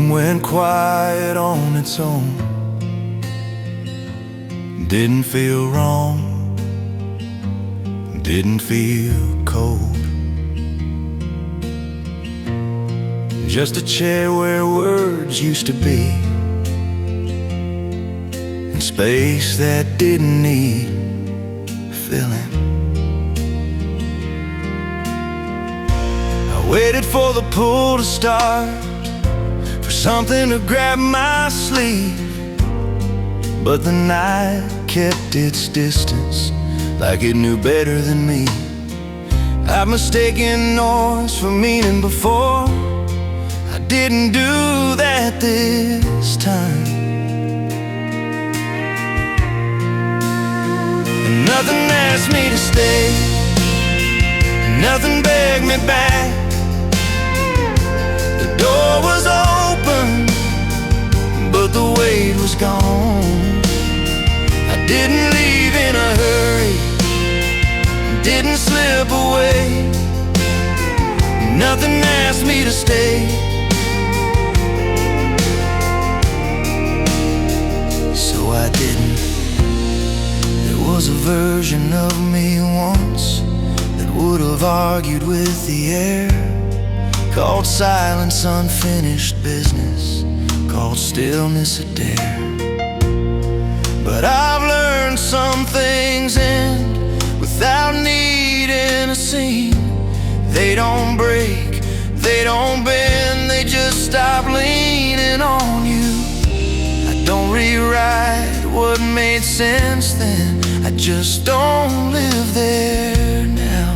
room went quiet on its own. Didn't feel wrong, didn't feel cold. Just a chair where words used to be, and space that didn't need filling. I waited for the pull to start, for something to grab my sleeve, but the night kept its distance, like it knew better than me. I've mistaken noise for meaning before. I didn't do that this time. And nothing asked me to stay, nothing begged me back. The door was open, but the weight was gone. I didn't leave in a hurry, didn't slip away. Nothing asked me to stay, so I didn't. There was a version of me once that would have argued with the air, called silence unfinished business, called stillness a dare. But I've learned some things end without needing a scene. They don't break, they don't bend, they just stop leaning on you. I don't rewrite what made sense then, I just don't live there now.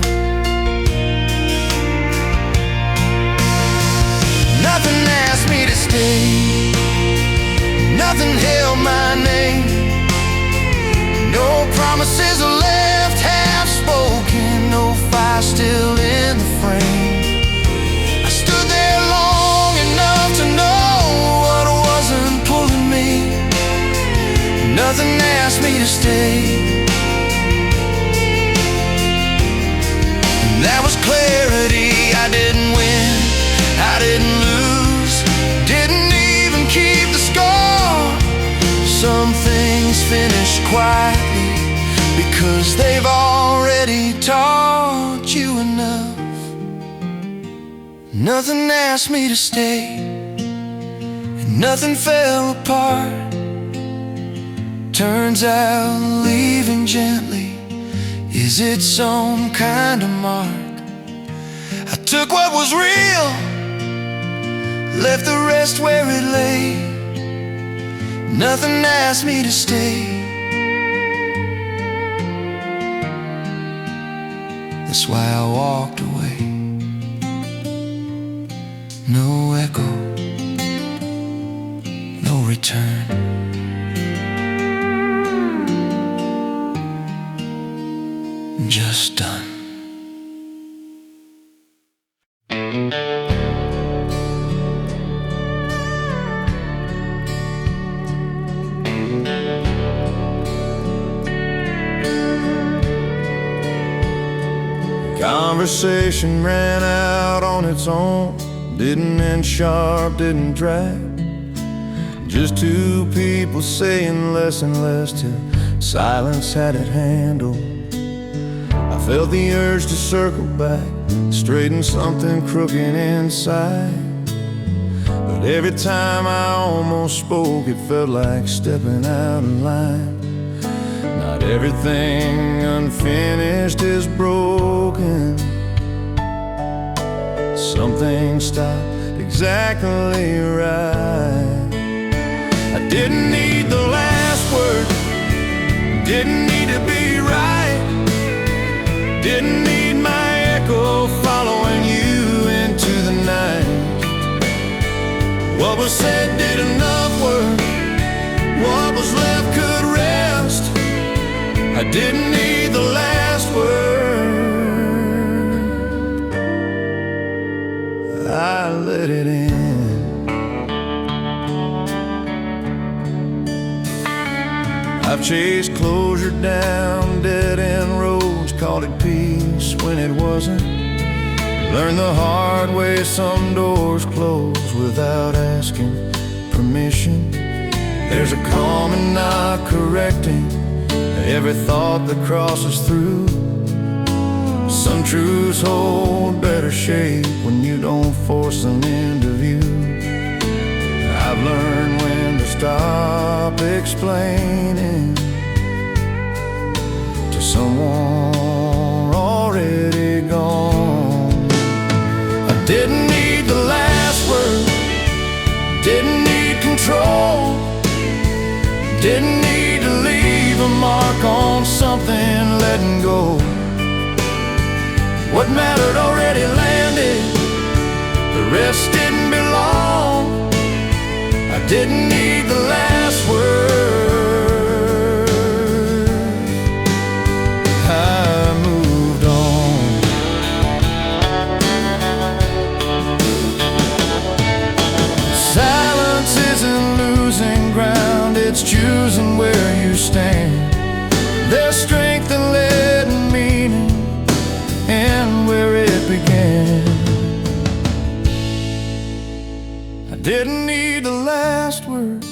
Nothing asked me to stay, nothing held my name. No promises are left half spoken, no fire still in the frame. I stood there long enough to know what wasn't pulling me. Nothing asked me to stay, and that was clarity. I didn't win, I didn't lose, didn't even keep the score. Some things finish quietly because they've already taught you enough. Nothing asked me to stay, and nothing fell apart. Turns out leaving gently is its own kind of mark. I took what was real, left the rest where it lay. Nothing asked me to stay, that's why I walked away. No echo, no return, just done. Conversation ran out on its own, didn't end sharp, didn't drag. Just two people saying less and less till silence had it handled. I felt the urge to circle back, straighten something crooked inside. But every time I almost spoke, it felt like stepping out of line. Not everything unfinished is broken. Some things stopped exactly right. I didn't need the last word, didn't need to be right, didn't need my echo following you into the night. What was said did enough work, what was left could rest. I didn't need the last word, I let it in. I've chased closure down dead-end roads, called it peace when it wasn't. Learn the hard way some doors close without asking permission. There's a calm in not correcting every thought that crosses through. Some truths hold better shape when you don't force them into view. I've learned when to stop explaining to someone already gone. I didn't need the last word, didn't need control, didn't need to leave a mark on something letting go. What mattered already landed, the rest didn't belong. I didn't need the last word, I moved on. Silence isn't losing ground, it's choosing where you stand. There's strength in letting meaning and where it began. I didn't need the last word,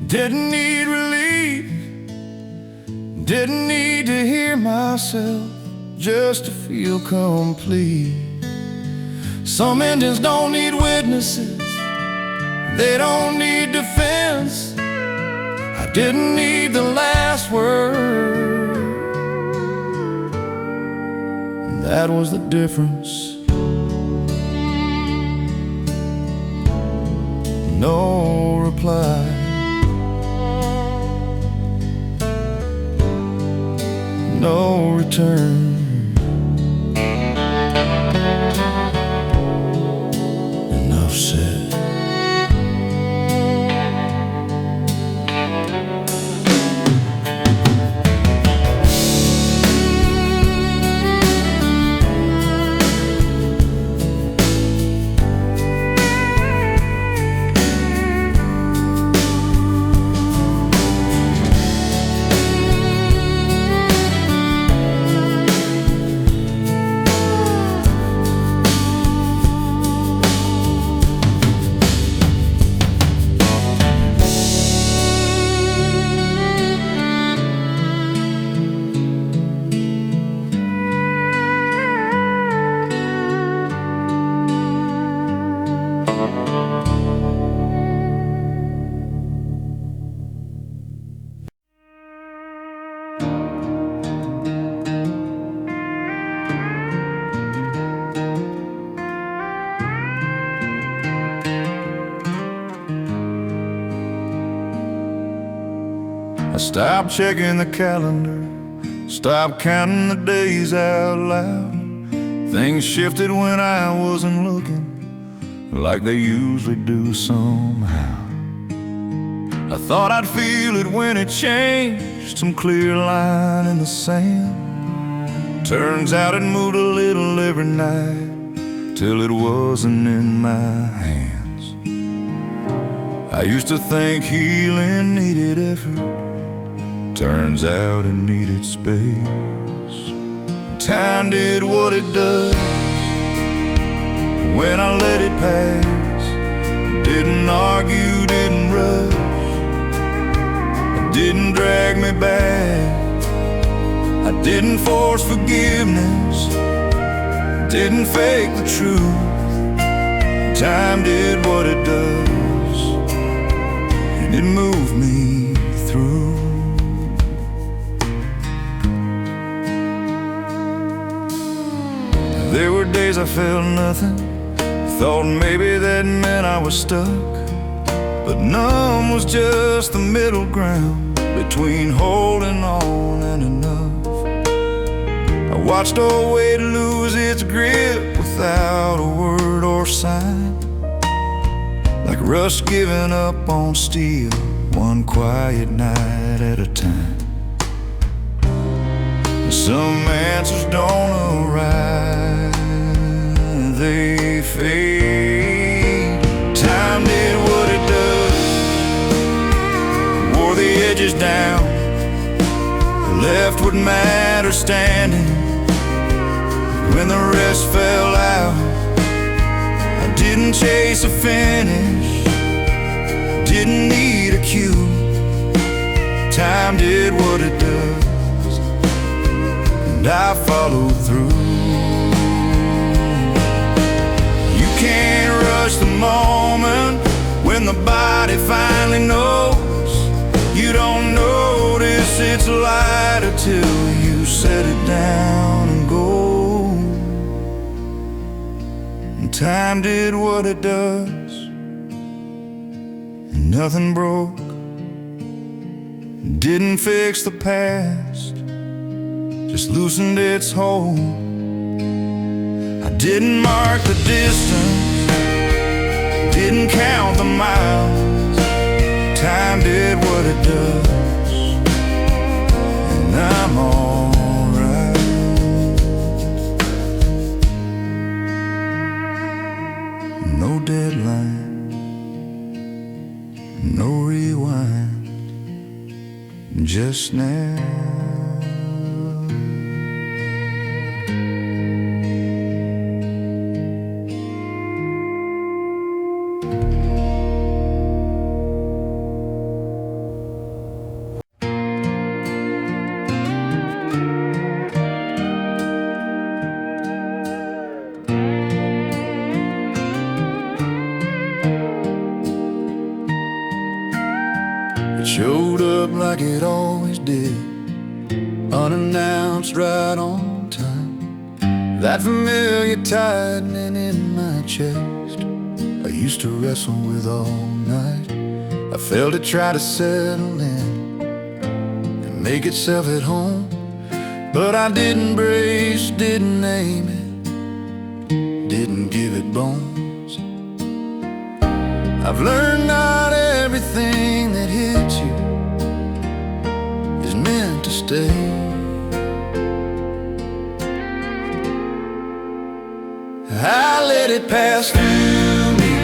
didn't need relief, didn't need to hear myself just to feel complete. Some endings don't need witnesses, they don't need defense. I didn't need the last word, that was the difference. No reply, no return. Enough said. I stopped checking the calendar, stopped counting the days out loud. Things shifted when I wasn't looking, like they usually do somehow. I thought I'd feel it when it changed, some clear line in the sand. Turns out it moved a little every night, till it wasn't in my hands. I used to think healing needed effort, turns out it needed space. Time did what it does when I let it pass. Didn't argue, didn't rush, didn't drag me back. I didn't force forgiveness, didn't fake the truth. Time did what it does, and it moved me through. There were days I felt nothing, thought maybe that meant I was stuck. But numb was just the middle ground between holding on and enough. I watched our weight lose its grip without a word or sign, like rust giving up on steel, one quiet night at a time. Some answers don't arrive, they fade. Time did what it does, wore the edges down, left what matters standing. when the rest fell out. I didn't chase a finish, didn't need a cue. Time did what it does, and I followed through. You can't rush the moment when the body finally knows. You don't notice it's lighter till you set it down and go. And time did what it does, and nothing broke. Didn't fix the past, just loosened its hold. I didn't mark the distance, didn't count the miles. Time did what it does, and I'm alright. No deadline, no rewind, just now. It showed up like it always did, unannounced, right on time. That familiar tightening in my chest I used to wrestle with all night. I felt it try to settle in and make itself at home, but I didn't brace, didn't aim it, didn't give it bones. I've learned not everything that hits you is meant to stay. I let it pass through me,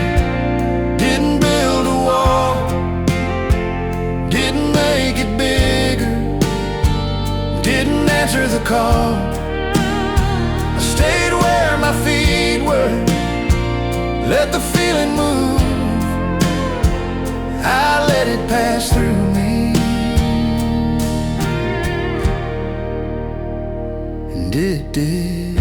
didn't build a wall, didn't make it bigger, didn't answer the call. I stayed where my feet were, let the feeling move. I let it pass through me, and it did.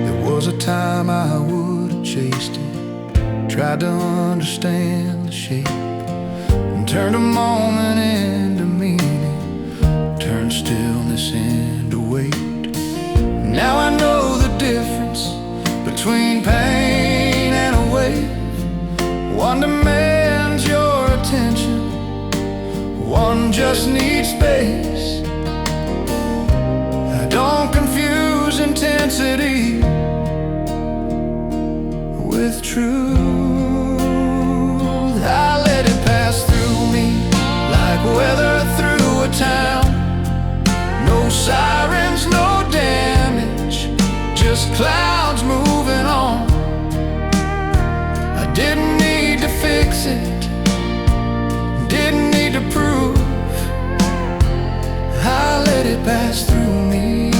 There was a time I would have chased it, tried to understand the shape, and turned a moment into meaning, turned stillness into weight. Now I know the difference between pain and a wave. One demands your attention, one just needs space. I don't confuse intensity with truth. I let it pass through me like weather through a town. No sirens, no damage, just clouds moving on. I didn't need to fix it, didn't need to prove. I let it pass through me,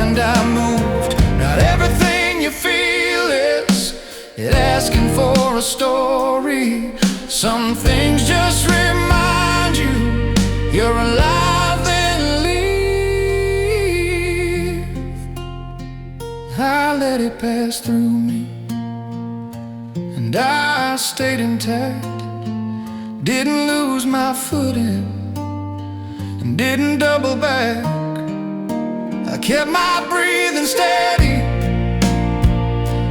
and I moved. Not everything you feel is it asking for a story. Some things just remind you you're alive, then leave. I let it pass through me, and I stayed intact. Didn't lose my footing, and didn't double back. I kept my breathing steady,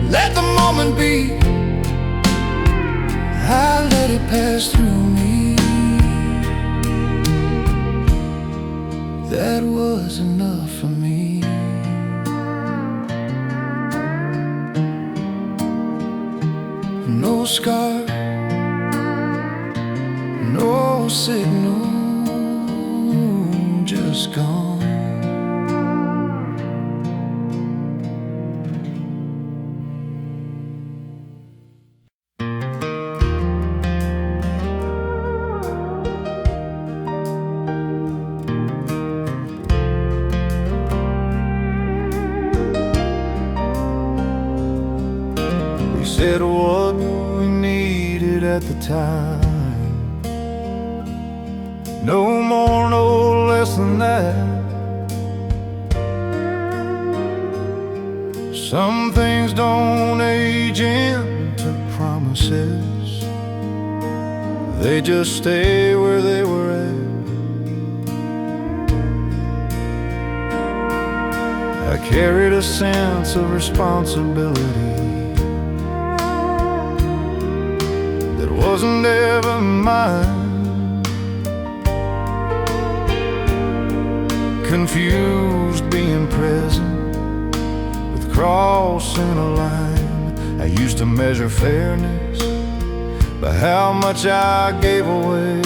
let the moment be. I let it pass through me. That was enough for me. No scar, no signal, just gone. said what we needed at the time. No more, no less than that. Some things don't age into promises, they just stay where they were at. I carried a sense of responsibility that wasn't ever mine. Confused being present, crossing a line. I used to measure fairness by how much I gave away.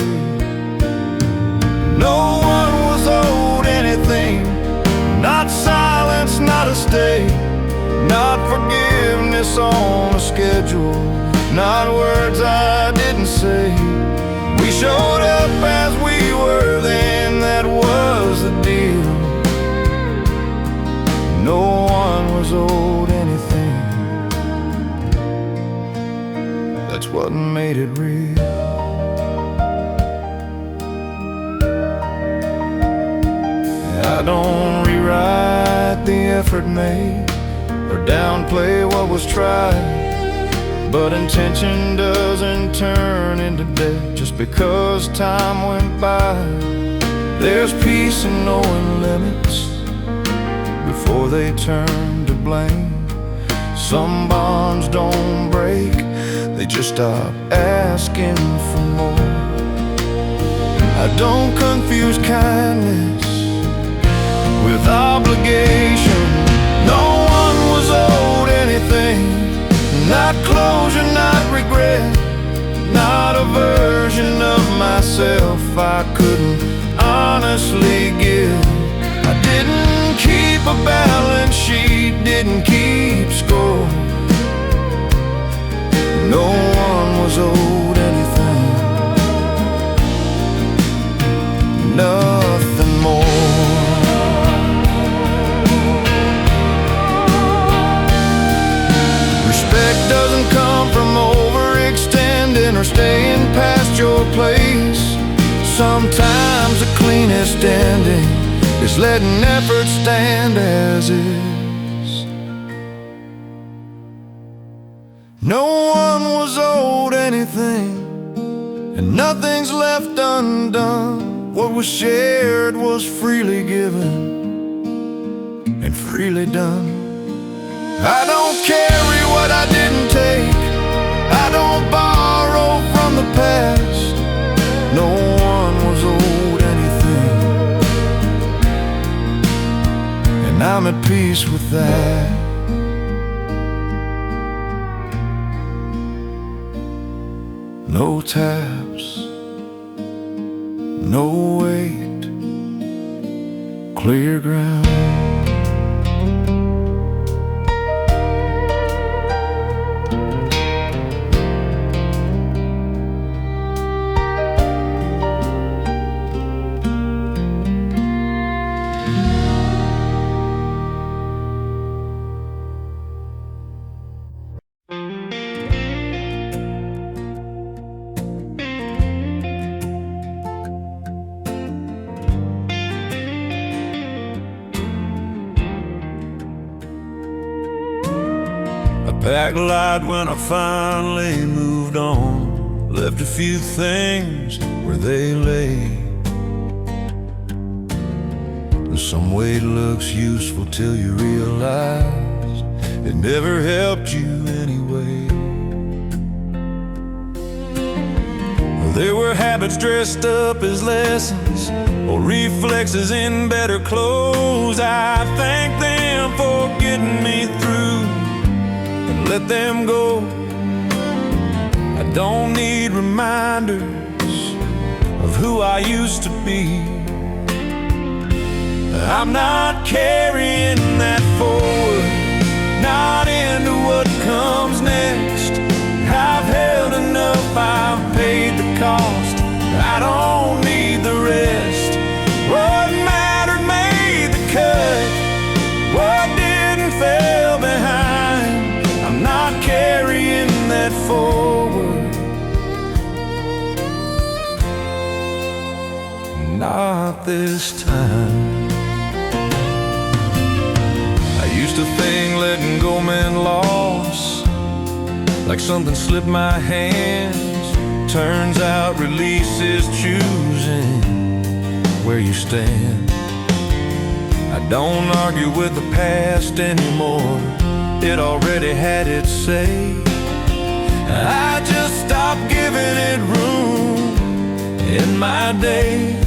No one was owed anything, not silence, not a stay, not forgiveness on a schedule, not words I didn't say. We showed up as we were then, that was the deal. No one was owed anything. That's what made it real. I don't rewrite the effort made or downplay what was tried, but intention doesn't turn into death just because time went by. There's peace in knowing limits before they turn to blame. Some bonds don't break, they just stop asking for more. I don't confuse kindness with obligation. No one was owed anything, not closure, not regret, not a version of myself I couldn't honestly give. I didn't keep a balance sheet, didn't keep score. No one was owed anything, nothing more. Respect doesn't come from overextending or staying past your place. Sometimes the cleanest ending is letting effort stand as is. No one was owed anything, and nothing's left undone. What was shared was freely given and freely done. I don't carry what I didn't take, I don't borrow from the past. No one was owed anything, and I'm at peace with that. No taps, no weight, clear ground. Packed light when I finally moved on, left a few things where they lay. In some way it looks useful till you realize it never helped you anyway. There were habits dressed up as lessons, or reflexes in better clothes. I thank them for getting me through, let them go. I don't need reminders of who I used to be. I'm not carrying that forward, not into what comes next. I've held enough, I've paid the cost, I don't need the rest. What mattered made the cut, what didn't fail behind. I'm not carrying not this time. I used to think letting go meant loss, like something slipped my hands. Turns out release is choosing where you stand. I don't argue with the past anymore, it already had its say. I just stopped giving it room in my day.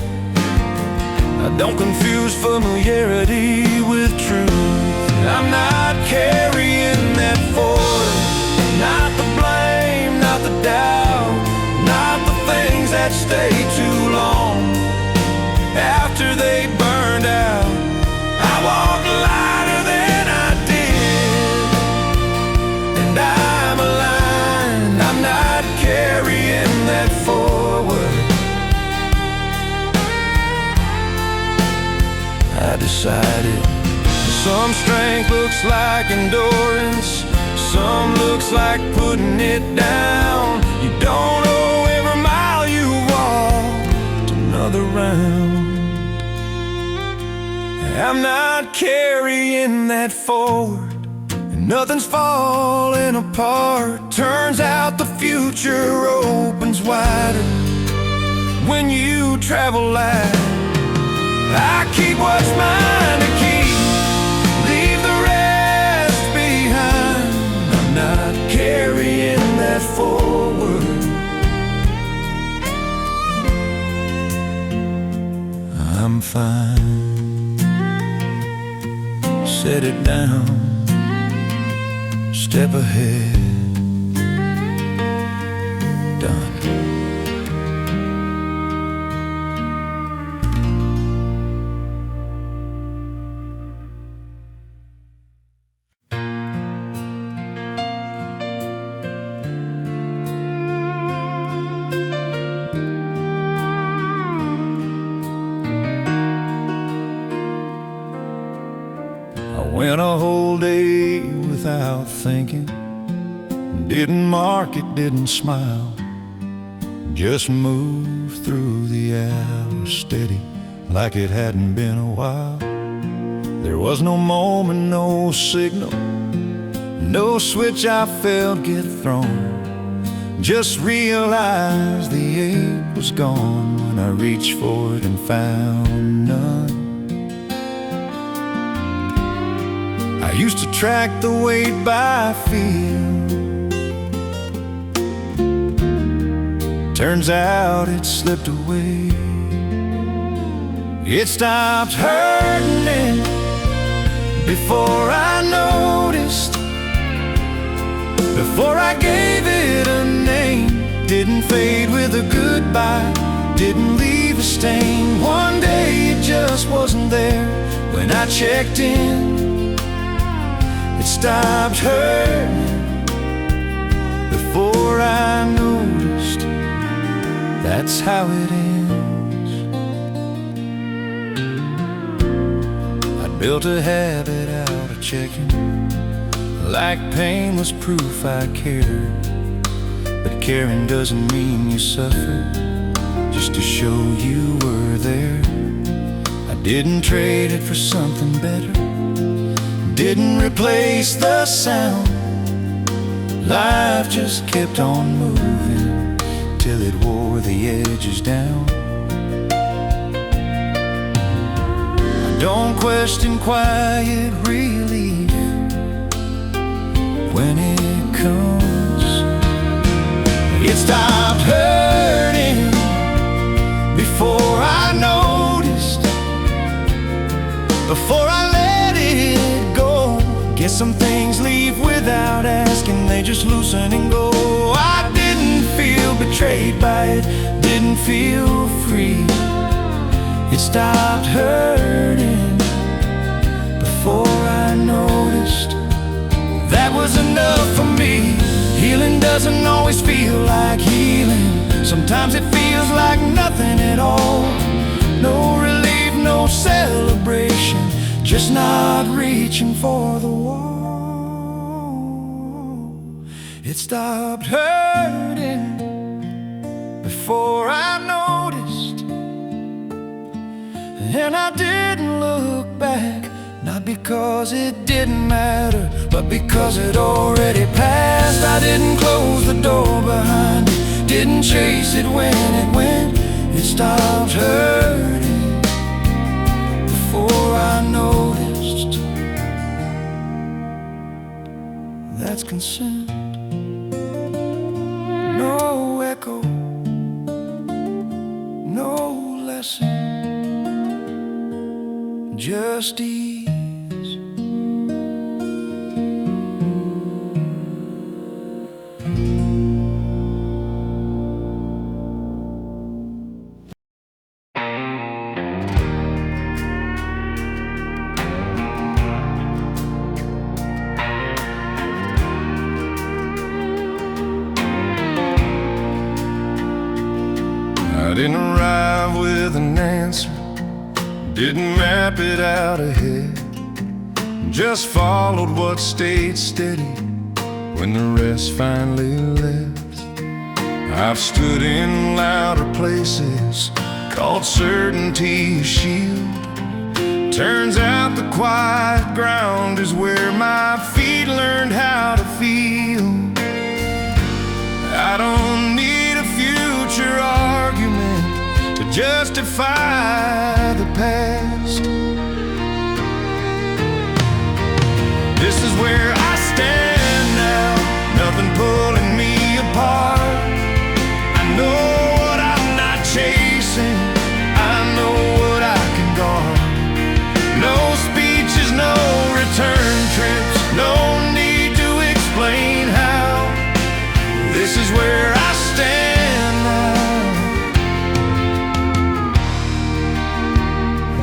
I don't confuse familiarity with truth. I'm not carrying that forward, not the blame, not the doubt, not the things that stay too long after they burned out. I walk lighter than I did, and I'm aligned. I'm not carrying that forward. I decided some strength looks like endurance, some looks like putting it down. You don't owe every mile you walked another round. I'm not carrying that forward, and nothing's falling apart. Turns out the future opens wider when you travel light. I keep what's mine to keep, leave the rest behind. I'm not carrying that forward. I'm fine. Set it down, step ahead, done. Went a whole day without thinking, didn't mark it, didn't smile, just moved through the hours steady like it hadn't been a while. There was no moment, no signal, no switch I felt get thrown. Just realized the ache was gone when I reached for it and found none. I used to track the weight by feel. Turns out it slipped away. It stopped hurting before I noticed, before I gave it a name. Didn't fade with a goodbye, didn't leave a stain. One day it just wasn't there when I checked in. It stopped hurting before I noticed. That's how it ends. I built a habit out of checking, like pain was proof I cared. But caring doesn't mean you suffer, just to show you were there. I didn't trade it for something better, didn't replace the sound. Life just kept on moving till it wore the edges down. I don't question quiet relief when it comes. It stopped hurting before I noticed, before I let it go. Guess some things leave without asking, they just loosen and go. I didn't feel betrayed by it, didn't feel free. It stopped hurting before I noticed. That was enough for me. Healing doesn't always feel like healing. Sometimes it feels like nothing at all. No relief, no celebration, just not reaching for the wall. It stopped hurting before I noticed. And I didn't look back, not because it didn't matter, but because it already passed. I didn't close the door behind it, didn't chase it when it went. It stopped hurting before I noticed. That's consent. No echo, no lesson, just ease. I didn't arrive with an answer, didn't map it out ahead, just followed what stayed steady when the rest finally left. I've stood in louder places, called certainty a shield. Turns out the quiet ground is where my feet learned how to feel. I don't need a future argument to justify the past. This is where I stand now, nothing pulling me apart. I know what I'm not chasing, I know what I can guard. No speeches, no return trips, no need to explain how. This is where I stand now,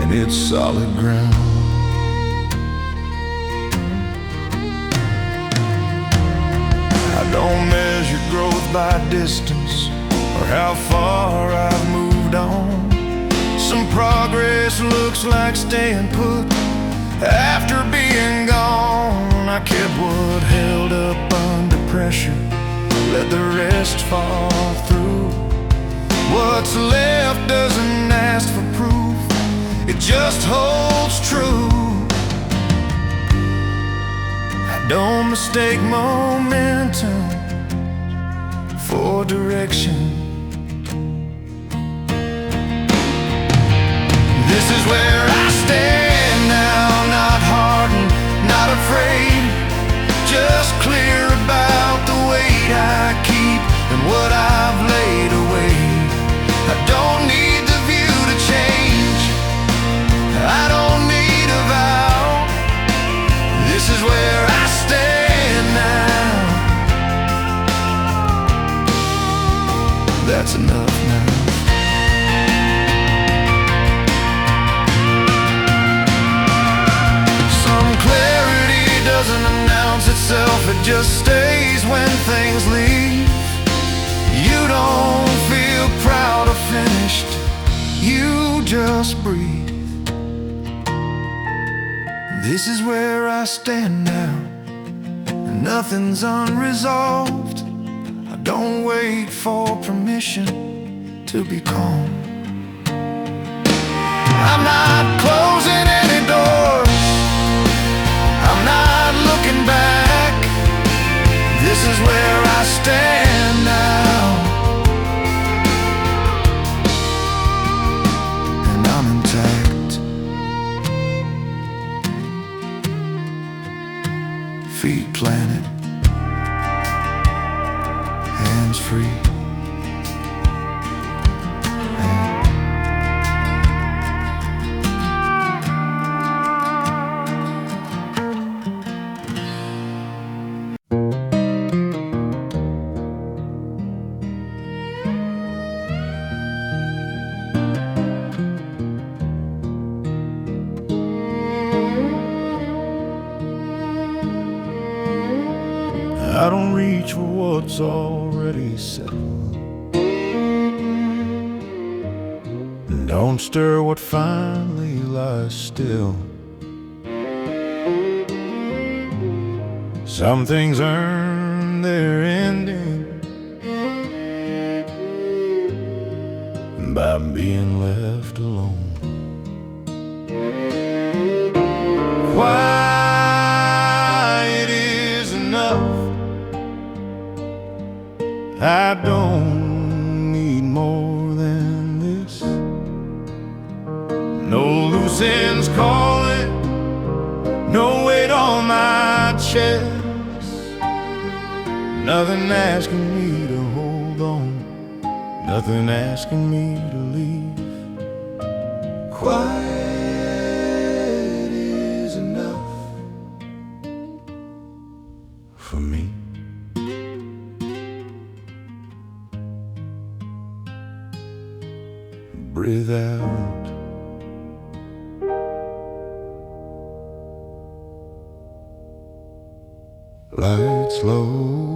and it's solid ground. I don't measure growth by distance or how far I've moved on. Some progress looks like staying put after being gone. I kept what held up under pressure, let the rest fall through. What's left doesn't ask for proof, it just holds true. I don't mistake momentum for direction. This is where I stand now, not hardened, not afraid, just clear about the weight I keep and what I've laid away. I don't need the view to change, I don't need a vow. This is where I stand now. That's enough now. Some clarity doesn't announce itself, it just stays when things leave. You don't feel proud or finished, you just breathe. This is where I stand now, and nothing's unresolved. I don't wait for permission to be calm. I'm not closing any doors, I'm not looking back. This is where I stand now, and I'm intact. Feet planted, hands free. I don't reach for what's already settled, and don't stir what finally lies still. Some things earn their ending by being left alone. I don't need more than this. No loose ends calling, no weight on my chest. Nothing asking me to hold on, nothing asking me to leave. Quiet is enough for me. Breathe out, lights low.